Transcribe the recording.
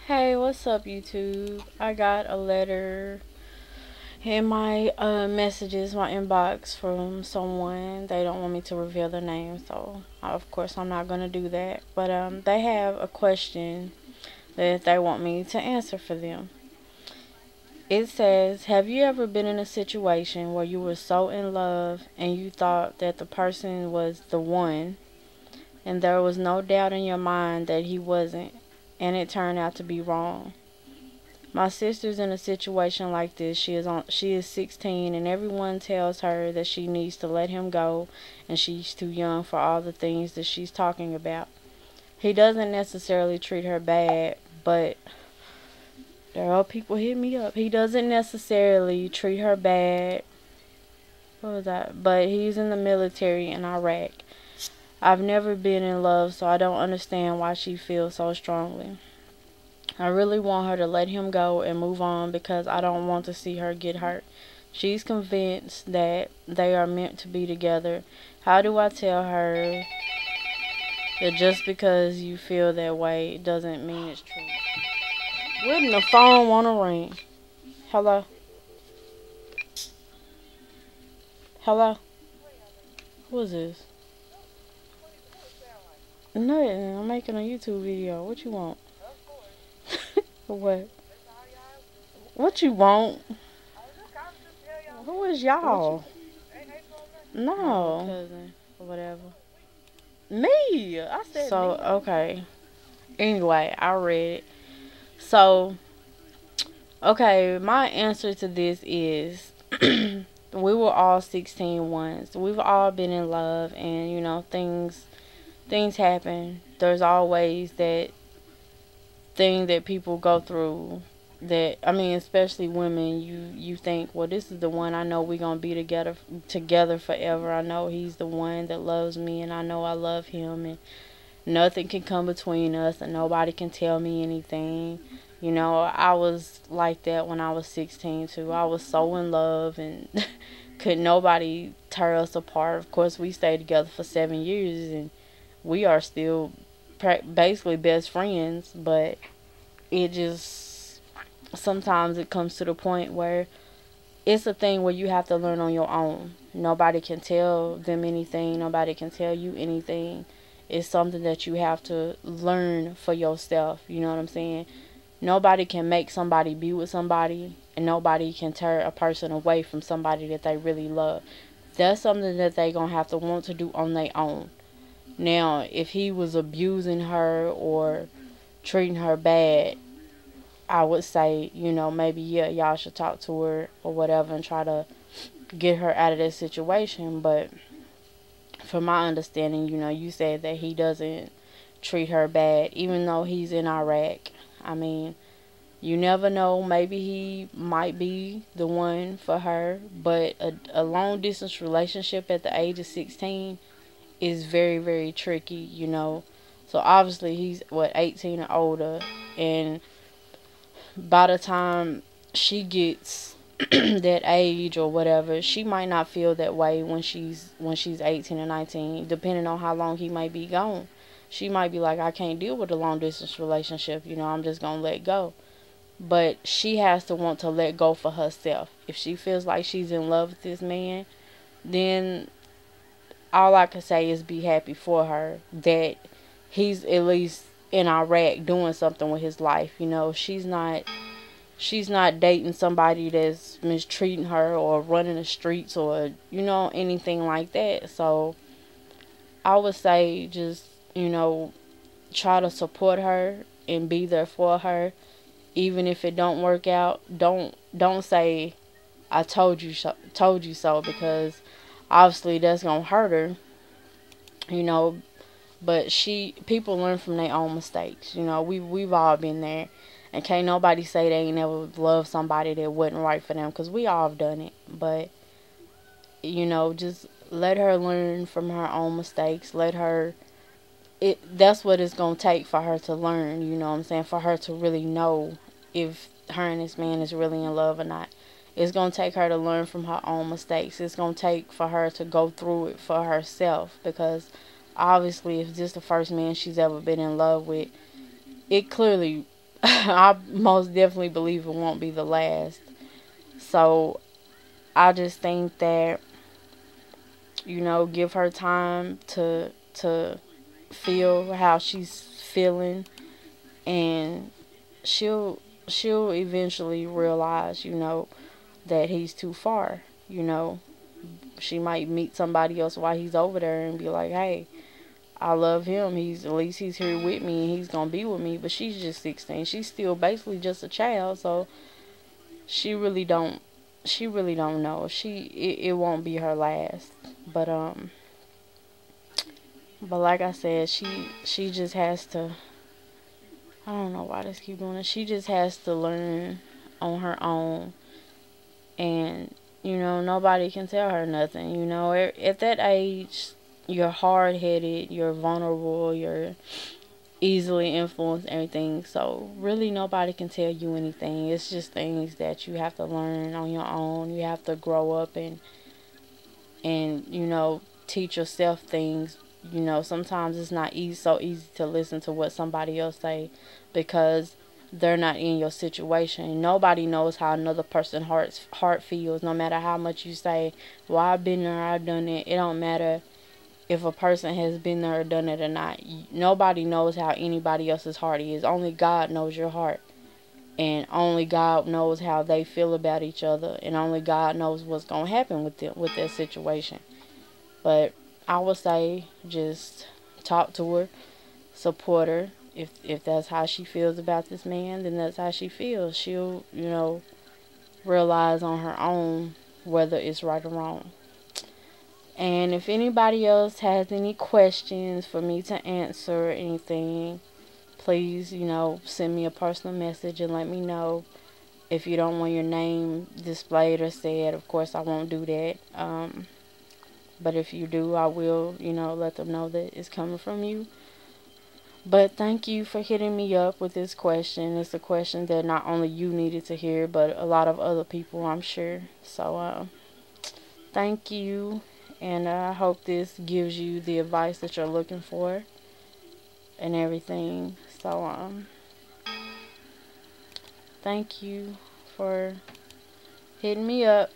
Hey, what's up, YouTube? I got a letter in my messages, my inbox from someone. They don't want me to reveal their name, so of course I'm not gonna do that. But they have a question that they want me to answer for them. It says, "Have you ever been in a situation where you were so in love and you thought that the person was the one, and there was no doubt in your mind that he wasn't, and it turned out to be wrong?" My sister's in a situation like this. She is 16 and everyone tells her that she needs to let him go and she's too young for all the things that she's talking about. He doesn't necessarily treat her bad, but there are people hit me up. He doesn't necessarily treat her bad. What was that? But he's in the military in Iraq. I've never been in love, so I don't understand why she feels so strongly. I really want her to let him go and move on because I don't want to see her get hurt. She's convinced that they are meant to be together. How do I tell her that just because you feel that way doesn't mean it's true? Wouldn't the phone want to ring? Hello? Hello? Who is this? Nothing. I'm making a YouTube video. What you want? What? What you want? Who is y'all? No. Cousin. Or whatever. Me. I said so, me. Okay. Anyway, I read it. So, okay, my answer to this is we were all 16 once. We've all been in love and, things happen. There's always that thing that people go through that, I mean, especially women, you think, well, this is the one. I know we're going to be together forever. I know he's the one that loves me and I know I love him and nothing can come between us and nobody can tell me anything. I was like that when I was 16 too. I was so in love and could nobody tear us apart. Of course, we stayed together for 7 years and we are still basically best friends, but it just sometimes it comes to the point where it's a thing where you have to learn on your own. Nobody can tell them anything. Nobody can tell you anything. It's something that you have to learn for yourself. You know what I'm saying? Nobody can make somebody be with somebody, and nobody can tear a person away from somebody that they really love. That's something that they gonna have to want to do on their own. Now, if he was abusing her or treating her bad, I would say, maybe, yeah, y'all should talk to her or whatever and try to get her out of that situation. But from my understanding, you said that he doesn't treat her bad, even though he's in Iraq. I mean, you never know. Maybe he might be the one for her. But a long distance relationship at the age of 16 is very, very tricky. So obviously he's, 18 or older. And by the time she gets that age or whatever, she might not feel that way when she's 18 or 19, depending on how long he might be gone. She might be like, I can't deal with a long distance relationship, I'm just gonna let go. But she has to want to let go for herself. If she feels like she's in love with this man, then all I can say is be happy for her that he's at least in Iraq doing something with his life. She's not dating somebody that's mistreating her or running the streets or anything like that. So I would say just try to support her and be there for her, even if it don't work out. Don't say I told you so, because obviously that's gonna hurt her. you know but people learn from their own mistakes. We've all been there, and can't nobody say they ain't never loved somebody that wasn't right for them, because we all have done it. But just let her learn from her own mistakes. Let her that's what it's gonna take for her to learn, you know what I'm saying, for her to really know if her and this man is really in love or not. It's gonna take her to learn from her own mistakes. It's gonna take for her to go through it for herself, because obviously if this is the first man she's ever been in love with, it clearly I most definitely believe it won't be the last. So I just think that, give her time to feel how she's feeling, and she'll she'll eventually realize, that he's too far. You know, she might meet somebody else while he's over there and be like, "Hey, I love him. At least he's here with me and he's gonna be with me." But she's just 16. She's still basically just a child, so she really don't she really don't know. It won't be her last. But like I said, she just has to. I don't know why this keep doing it. She just has to learn on her own, and nobody can tell her nothing. At that age, you're hard headed, you're vulnerable, you're easily influenced, everything. So really, nobody can tell you anything. It's just things that you have to learn on your own. You have to grow up and teach yourself things. Sometimes it's not so easy to listen to what somebody else say, because they're not in your situation. Nobody knows how another person's heart feels. No matter how much you say, "Well, I've been there, I've done it." It don't matter if a person has been there or done it or not. Nobody knows how anybody else's heart is. Only God knows your heart, and only God knows how they feel about each other, and only God knows what's gonna happen with that situation. But I would say just talk to her, support her. If that's how she feels about this man, then that's how she feels. She'll, realize on her own whether it's right or wrong. And if anybody else has any questions for me to answer or anything, please, send me a personal message and let me know. If you don't want your name displayed or said, of course I won't do that. But if you do, I will, let them know that it's coming from you. But thank you for hitting me up with this question. It's a question that not only you needed to hear, but a lot of other people, I'm sure. So, thank you. And I hope this gives you the advice that you're looking for and everything. So, thank you for hitting me up.